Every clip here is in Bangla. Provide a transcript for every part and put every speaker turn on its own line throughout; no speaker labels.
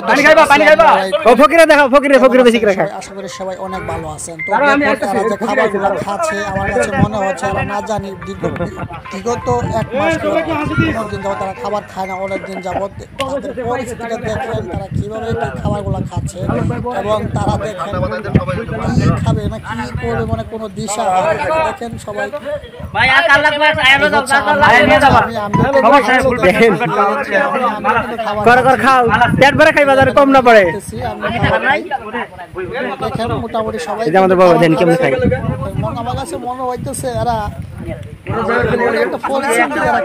পানি খাইবা ও ফকিরে দেখাও ফকিরে বেশি করে খায়।
আশা করি সবাই অনেক ভালো আছেন। তো যে খাবারগুলো খাচ্ছে আমার কাছে মনে হচ্ছে আমরা না জানি বিগত 1 মাস দিন যাবত তারা খাবার খায় না, অনেক দিন যাবত তাদের পরিস্থিতিটা দেখেন তারা কিভাবে খাবারগুলো খাচ্ছে এবং তারা দেখেন কি খাবে না কি করবে মানে কোনো দিশা দেখেন সবাই কম না পড়ে দেখেন মোটামুটি সবাই আমার কাছে মনে হইতেছে এরা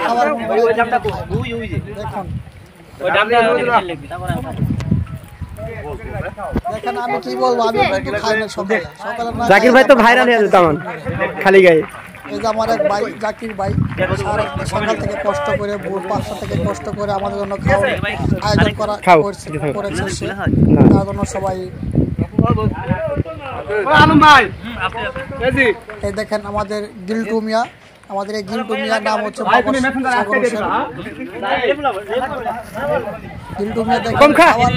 খাবার দেখেন আমি কি বলবো, আমি একটু খাই না সকালে
জাকির ভাই তো ভাইরাল হয়ে যেত আমার খালি গায়ে।
এই যে আমার এক ভাই জাকির ভাই সকাল থেকে কষ্ট করে ভোর 5টা থেকে কষ্ট করে আমাদের জন্য খাওয়ার আয়োজন করেছে সে, তার জন্য সবাই এই দেখেন আমাদের গিল্টু মিয়া, আমাদের এই গিল্টু মিয়ার নাম হচ্ছে গিল্টু মিয়া দেখেন খাবার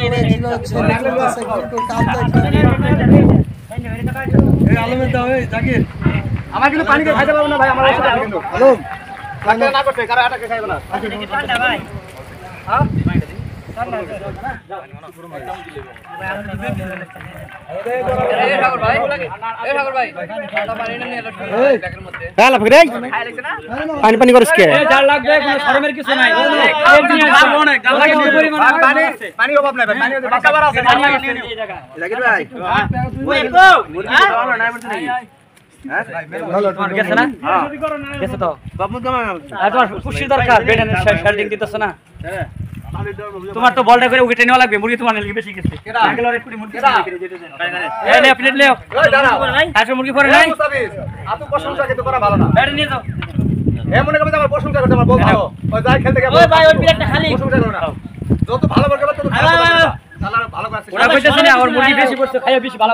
আমার কিন্তু পানি দিয়ে খাইতে পারবো না ভাই, আমার ওষুধ আছে কিন্তু হ্যালো না করতে কারা আটাকে খাইবো না ঠান্ডা ভাই। হ্যাঁ পানি করিস কে কিছু নাই পানি অভাব নাই তোমার তো বলটা করে উঠে নেওয়া লাগবে, মুরগি তোমার বেশি গেছে মুরগি পরে নাই প্রশংসা কিন্তু করা ভালো না নিয়ে যাও মনে করবে আমার প্রশংসা করতে আমার বলছো যাই খেলতে গেলে যত ভালো করবে তত ভালো করবে। ওরা কইতেছে না আমার মুরগি বেশি করছে খাইয়া বেশি ভালো